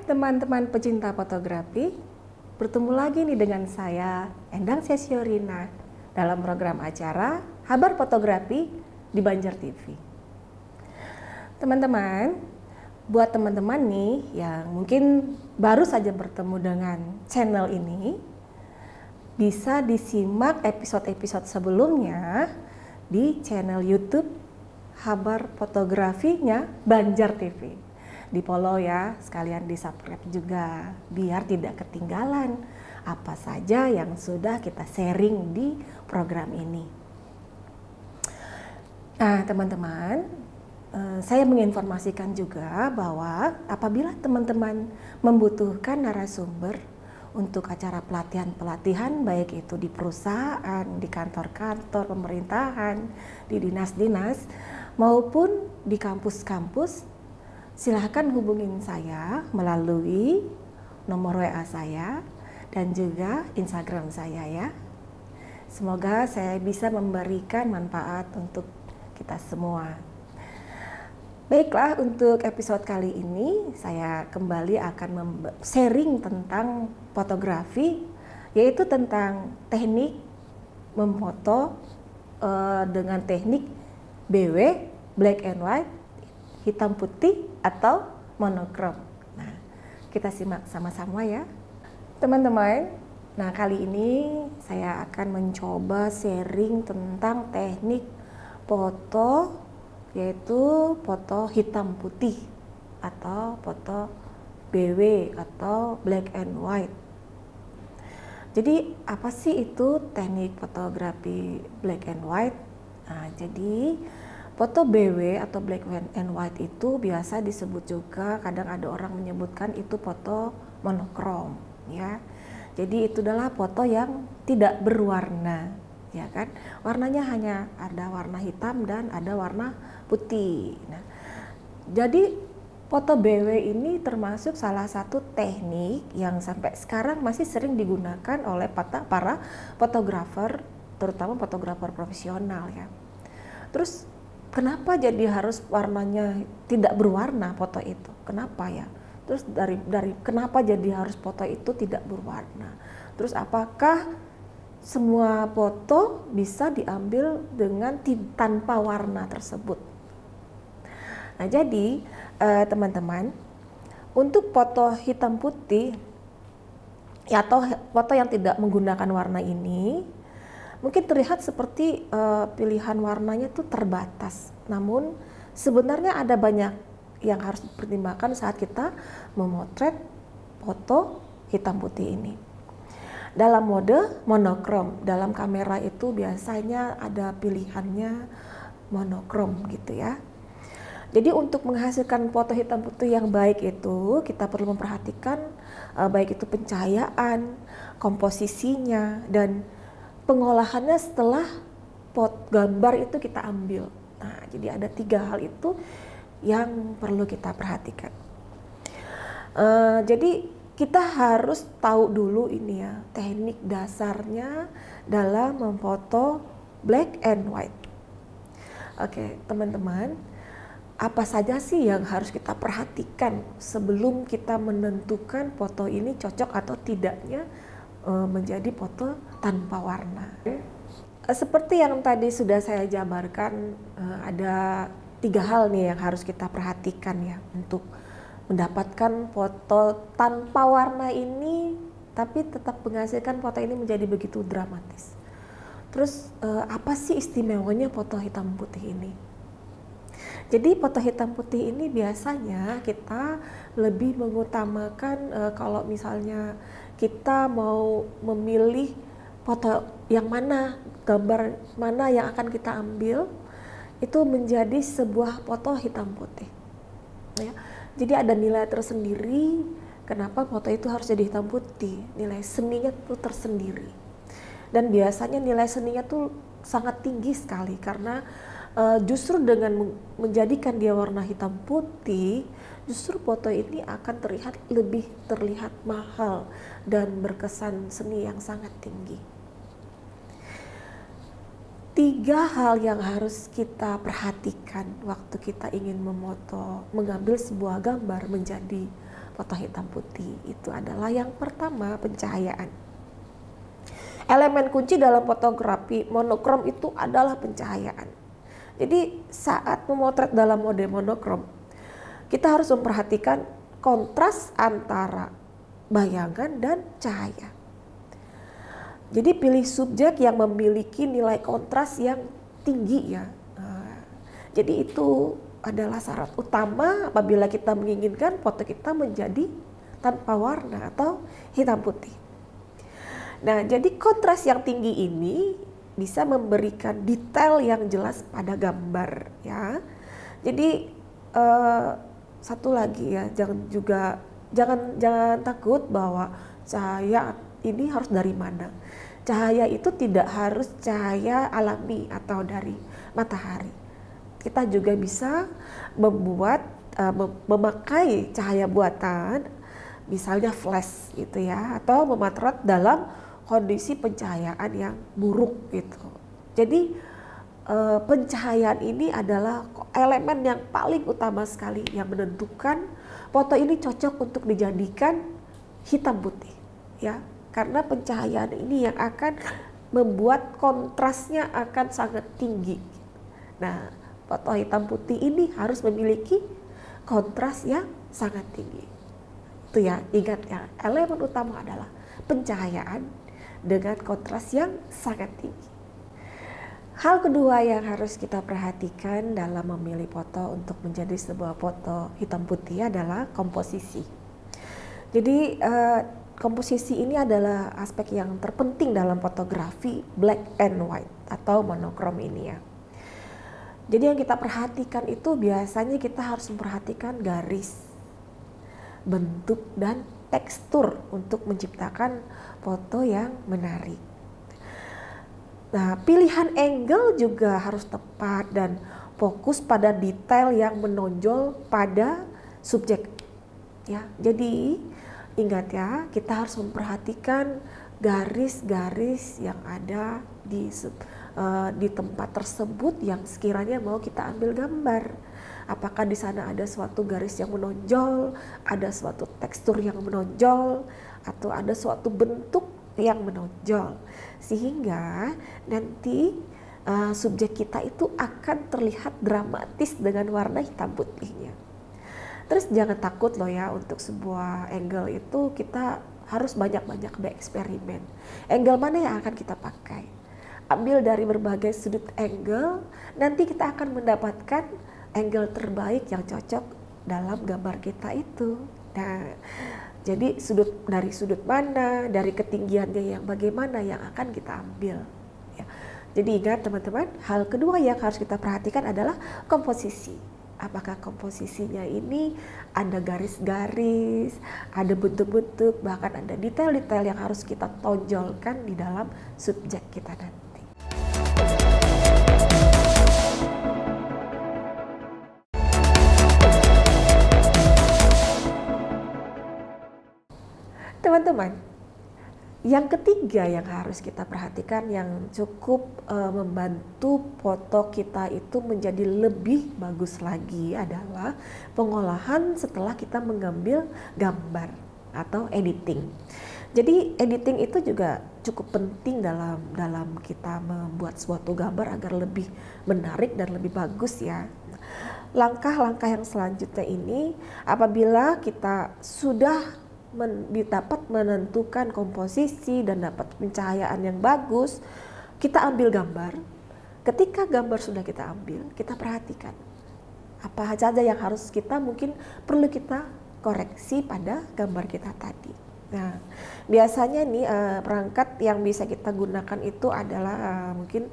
teman-teman pecinta fotografi, bertemu lagi nih dengan saya, Endang Sesiorina, dalam program acara Kabar Fotografi di Banjar TV. Teman-teman, buat teman-teman nih yang mungkin baru saja bertemu dengan channel ini, bisa disimak episode-episode sebelumnya di channel YouTube Kabar Fotografinya Banjar TV. Di follow ya, sekalian di subscribe juga biar tidak ketinggalan apa saja yang sudah kita sharing di program ini. Nah teman-teman, saya menginformasikan juga bahwa apabila teman-teman membutuhkan narasumber untuk acara pelatihan-pelatihan, baik itu di perusahaan, di kantor-kantor pemerintahan, di dinas-dinas maupun di kampus-kampus, silahkan hubungin saya melalui nomor WA saya dan juga Instagram saya ya. Semoga saya bisa memberikan manfaat untuk kita semua. Baiklah, untuk episode kali ini saya kembali akan sharing tentang fotografi, yaitu tentang teknik memfoto dengan teknik BW, black and white, hitam putih atau monokrom. Nah, kita simak sama-sama ya, teman-teman. Nah, kali ini saya akan mencoba sharing tentang teknik foto, yaitu foto hitam putih atau foto BW atau black and white. Jadi, apa sih itu teknik fotografi black and white? Nah, jadi foto BW atau black and white itu biasa disebut juga, kadang ada orang menyebutkan itu foto monokrom ya. Jadi itu adalah foto yang tidak berwarna ya kan. Warnanya hanya ada warna hitam dan ada warna putih. Nah, jadi foto BW ini termasuk salah satu teknik yang sampai sekarang masih sering digunakan oleh para fotografer, terutama fotografer profesional ya. Terus kenapa jadi harus warnanya tidak berwarna foto itu? Kenapa ya? Terus dari kenapa jadi harus foto itu tidak berwarna? Terus apakah semua foto bisa diambil dengan tanpa warna tersebut? Nah, jadi teman-teman, untuk foto hitam putih ya, atau foto yang tidak menggunakan warna ini, mungkin terlihat seperti pilihan warnanya itu terbatas. Namun sebenarnya ada banyak yang harus dipertimbangkan saat kita memotret foto hitam putih ini. Dalam mode monokrom, dalam kamera itu biasanya ada pilihannya monokrom gitu ya. Jadi untuk menghasilkan foto hitam putih yang baik itu kita perlu memperhatikan baik itu pencahayaan, komposisinya, dan pengolahannya setelah gambar itu kita ambil. Nah, jadi ada 3 hal itu yang perlu kita perhatikan. Jadi kita harus tahu dulu ini ya, teknik dasarnya dalam memfoto black and white. Oke, teman-teman, apa saja sih yang harus kita perhatikan sebelum kita menentukan foto ini cocok atau tidaknya menjadi foto tanpa warna? Seperti yang tadi sudah saya jabarkan, ada 3 hal nih yang harus kita perhatikan ya untuk mendapatkan foto tanpa warna ini, tapi tetap menghasilkan foto ini menjadi begitu dramatis. Terus apa sih istimewanya foto hitam putih ini? Jadi foto hitam putih ini biasanya kita lebih mengutamakan kalau misalnya kita mau memilih foto yang mana, gambar mana yang akan kita ambil, itu menjadi sebuah foto hitam putih ya. Jadi ada nilai tersendiri kenapa foto itu harus jadi hitam putih, nilai seninya itu tersendiri. Dan biasanya nilai seninya tuh sangat tinggi sekali karena justru dengan menjadikan dia warna hitam putih, justru foto ini akan lebih terlihat mahal dan berkesan seni yang sangat tinggi. 3 hal yang harus kita perhatikan waktu kita ingin mengambil sebuah gambar menjadi foto hitam putih itu adalah yang pertama, pencahayaan. Elemen kunci dalam fotografi monokrom itu adalah pencahayaan. Jadi saat memotret dalam mode monokrom, kita harus memperhatikan kontras antara bayangan dan cahaya. Jadi pilih subjek yang memiliki nilai kontras yang tinggi ya. Jadi itu adalah syarat utama apabila kita menginginkan foto kita menjadi tanpa warna atau hitam putih. Nah, jadi kontras yang tinggi ini bisa memberikan detail yang jelas pada gambar ya. Jadi satu lagi ya, jangan takut bahwa cahaya ini harus dari mana. Cahaya itu tidak harus cahaya alami atau dari matahari. Kita juga bisa memakai cahaya buatan, misalnya flash gitu ya, atau memotret dalam kondisi pencahayaan yang buruk gitu. Jadi pencahayaan ini adalah elemen yang paling utama sekali yang menentukan foto ini cocok untuk dijadikan hitam putih ya, karena pencahayaan ini yang akan membuat kontrasnya akan sangat tinggi. Nah, foto hitam putih ini harus memiliki kontras yang sangat tinggi. Itu ya, ingat ya, elemen utama adalah pencahayaan dengan kontras yang sangat tinggi. Hal kedua yang harus kita perhatikan dalam memilih foto untuk menjadi sebuah foto hitam putih adalah komposisi. Jadi komposisi ini adalah aspek yang terpenting dalam fotografi black and white atau monokrom ini ya. Jadi yang kita perhatikan itu biasanya kita harus memperhatikan garis, bentuk, dan tekstur untuk menciptakan foto yang menarik. Nah, pilihan angle juga harus tepat dan fokus pada detail yang menonjol pada subjek. Ya, jadi ingat ya, kita harus memperhatikan garis-garis yang ada di tempat tersebut yang sekiranya mau kita ambil gambar. Apakah di sana ada suatu garis yang menonjol, ada suatu tekstur yang menonjol, atau ada suatu bentuk yang menonjol, sehingga nanti subjek kita itu akan terlihat dramatis dengan warna hitam putihnya. Terus jangan takut loh ya, untuk sebuah angle itu kita harus banyak-banyak bereksperimen. Angle mana yang akan kita pakai? Ambil dari berbagai sudut angle, nanti kita akan mendapatkan angle terbaik yang cocok dalam gambar kita itu. Nah, jadi dari sudut mana, dari ketinggiannya yang bagaimana yang akan kita ambil. Ya. Jadi ingat teman-teman, hal kedua yang harus kita perhatikan adalah komposisi. Apakah komposisinya ini ada garis-garis, ada bentuk-bentuk, bahkan ada detail-detail yang harus kita tonjolkan di dalam subjek kita nanti. Teman-teman, yang ketiga yang harus kita perhatikan yang cukup membantu foto kita itu menjadi lebih bagus lagi adalah pengolahan setelah kita mengambil gambar atau editing. Jadi editing itu juga cukup penting dalam kita membuat suatu gambar agar lebih menarik dan lebih bagus ya. Langkah-langkah yang selanjutnya ini apabila kita sudah dapat menentukan komposisi dan dapat pencahayaan yang bagus, kita ambil gambar. Ketika gambar sudah kita ambil, kita perhatikan apa saja yang harus perlu kita koreksi pada gambar kita tadi. Nah, biasanya nih perangkat yang bisa kita gunakan itu adalah mungkin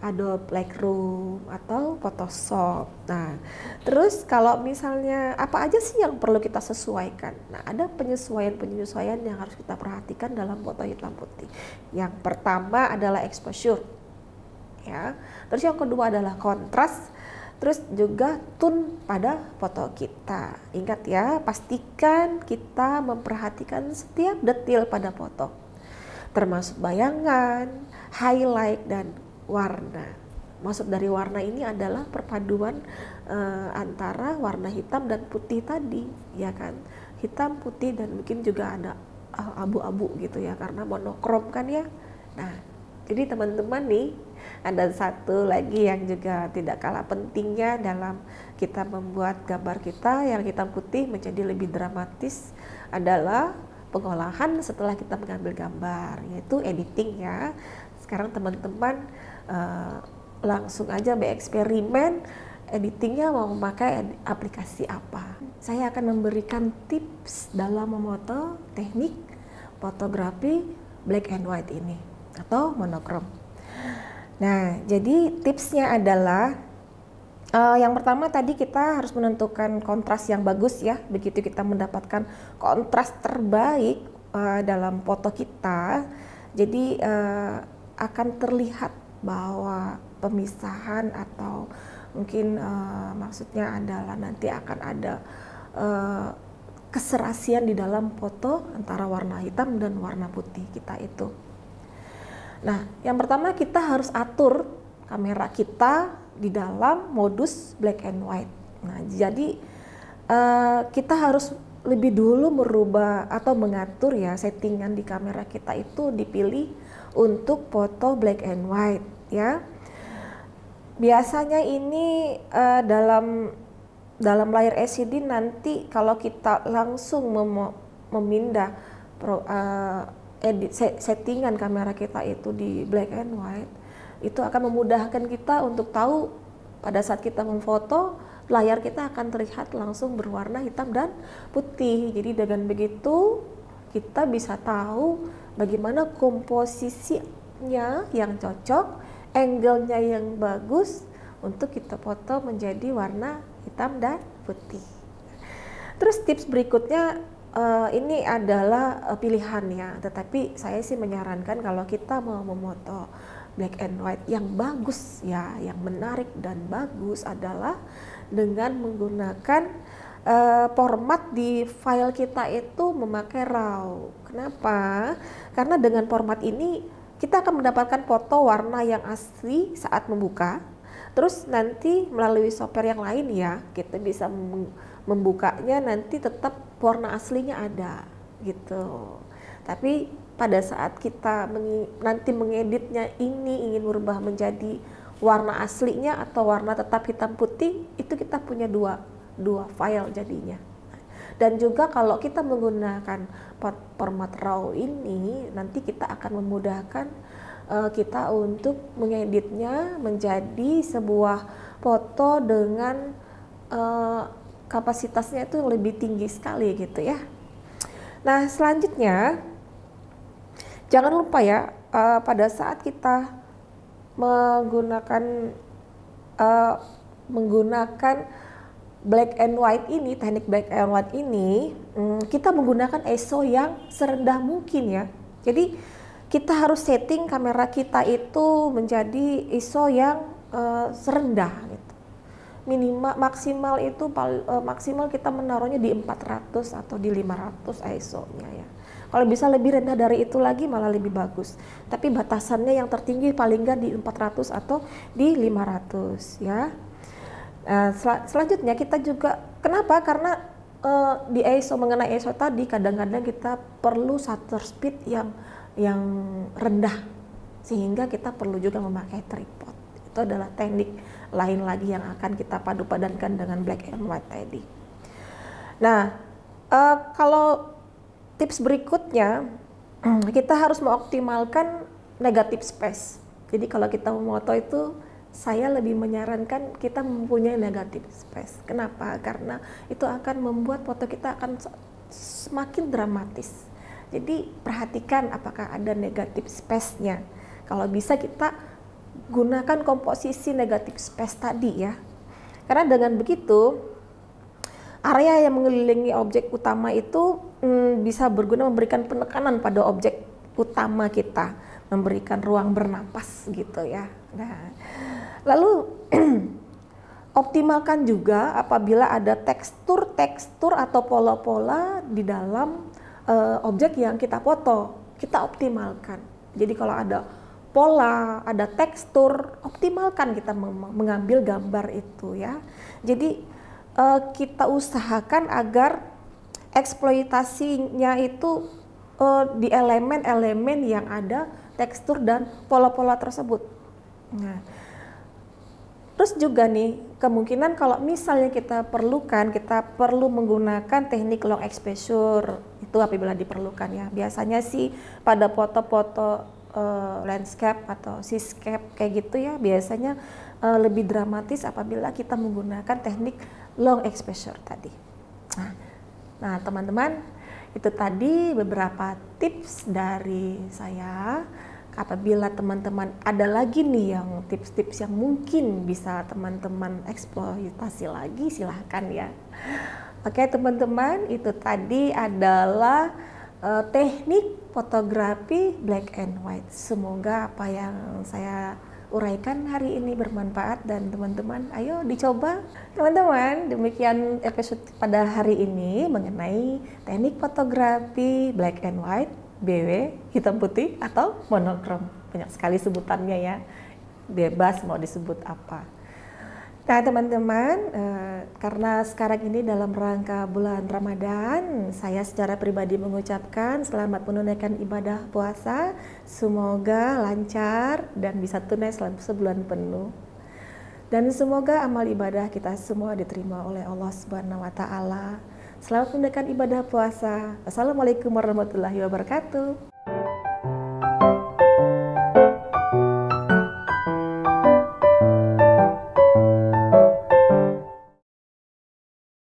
Adobe Lightroom atau Photoshop. Nah, terus kalau misalnya apa aja sih yang perlu kita sesuaikan? Nah, ada penyesuaian yang harus kita perhatikan dalam foto hitam putih. Yang pertama adalah exposure, ya. Terus yang kedua adalah kontras. Terus juga tone pada foto kita. Ingat ya, pastikan kita memperhatikan setiap detail pada foto, termasuk bayangan, highlight, dan warna. Maksud dari warna ini adalah perpaduan antara warna hitam dan putih tadi, ya kan? Hitam, putih, dan mungkin juga ada abu-abu gitu ya, karena monokrom kan ya. Nah, jadi teman-teman nih, ada satu lagi yang juga tidak kalah pentingnya dalam kita membuat gambar kita yang hitam putih menjadi lebih dramatis adalah pengolahan setelah kita mengambil gambar, yaitu editing ya. Sekarang teman-teman langsung aja bereksperimen editingnya mau memakai aplikasi apa. Saya akan memberikan tips dalam memoto teknik fotografi black and white ini atau monokrom. Nah, jadi tipsnya adalah yang pertama tadi kita harus menentukan kontras yang bagus ya. Begitu kita mendapatkan kontras terbaik dalam foto kita, jadi akan terlihat bahwa pemisahan atau mungkin maksudnya adalah nanti akan ada keserasian di dalam foto antara warna hitam dan warna putih kita itu. Nah, yang pertama kita harus atur kamera kita di dalam modus black and white. Nah, jadi kita harus lebih dulu merubah atau mengatur ya settingan di kamera kita itu dipilih untuk foto black and white ya. Biasanya ini dalam layar LCD nanti kalau kita langsung memindah settingan kamera kita itu di black and white, itu akan memudahkan kita untuk tahu pada saat kita memfoto layar kita akan terlihat langsung berwarna hitam dan putih. Jadi dengan begitu kita bisa tahu bagaimana komposisinya yang cocok, angle-nya yang bagus untuk kita foto menjadi warna hitam dan putih. Terus tips berikutnya ini adalah pilihan ya, tetapi saya sih menyarankan kalau kita mau memoto black and white yang bagus ya, yang menarik dan bagus adalah dengan menggunakan format di file kita itu memakai RAW. Kenapa? Karena dengan format ini kita akan mendapatkan foto warna yang asli saat membuka. Terus nanti melalui software yang lain ya, kita bisa membukanya nanti tetap warna aslinya ada gitu. Tapi pada saat kita nanti mengeditnya ini ingin berubah menjadi warna aslinya atau warna tetap hitam putih, itu kita punya dua file jadinya. Dan juga kalau kita menggunakan format RAW ini, nanti kita akan memudahkan kita untuk mengeditnya menjadi sebuah foto dengan kapasitasnya itu lebih tinggi sekali gitu ya. Nah, selanjutnya jangan lupa ya, pada saat kita menggunakan black and white ini, teknik black and white ini, kita menggunakan ISO yang serendah mungkin ya. Jadi kita harus setting kamera kita itu menjadi ISO yang serendah gitu. Minimal maksimal itu maksimal kita menaruhnya di 400 atau di 500 ISO-nya ya. Kalau bisa lebih rendah dari itu lagi malah lebih bagus. Tapi batasannya yang tertinggi paling nggak di 400 atau di 500 ya. Selanjutnya kita juga, kenapa? Karena di ISO, mengenai ISO tadi kadang-kadang kita perlu shutter speed yang rendah, sehingga kita perlu juga memakai tripod. Itu adalah teknik lain lagi yang akan kita padu-padankan dengan black and white tadi. Nah, kalau tips berikutnya, kita harus mengoptimalkan negative space. Jadi kalau kita memoto itu, saya lebih menyarankan kita mempunyai negative space. Kenapa? Karena itu akan membuat foto kita akan semakin dramatis. Jadi perhatikan apakah ada negative space-nya. Kalau bisa kita gunakan komposisi negative space tadi ya. Karena dengan begitu area yang mengelilingi objek utama itu bisa berguna memberikan penekanan pada objek utama kita, memberikan ruang bernapas gitu ya. Nah, lalu optimalkan juga apabila ada tekstur atau pola-pola di dalam objek yang kita foto, kita optimalkan. Jadi kalau ada pola, ada tekstur, optimalkan kita mengambil gambar itu ya. Jadi kita usahakan agar eksploitasinya itu di elemen-elemen yang ada tekstur dan pola-pola tersebut. Nah, terus juga nih, kemungkinan kalau misalnya kita perlu menggunakan teknik long exposure, itu apabila diperlukan ya. Biasanya sih pada foto-foto landscape atau seascape kayak gitu ya, biasanya lebih dramatis apabila kita menggunakan teknik long exposure tadi. Nah teman-teman, itu tadi beberapa tips dari saya. Apabila teman-teman ada lagi nih yang tips-tips yang mungkin bisa teman-teman eksploitasi lagi, silahkan ya. Oke teman-teman, itu tadi adalah teknik fotografi black and white. Semoga apa yang saya uraikan hari ini bermanfaat dan teman-teman ayo dicoba. Teman-teman, demikian episode pada hari ini mengenai teknik fotografi black and white, BW, hitam putih atau monokrom. Banyak sekali sebutannya ya, bebas mau disebut apa. Nah teman-teman, karena sekarang ini dalam rangka bulan Ramadan, saya secara pribadi mengucapkan selamat menunaikan ibadah puasa. Semoga lancar dan bisa tunai selama sebulan penuh. Dan semoga amal ibadah kita semua diterima oleh Allah Subhanahu wa Ta'ala. Selamat menunaikan ibadah puasa. Assalamualaikum warahmatullahi wabarakatuh.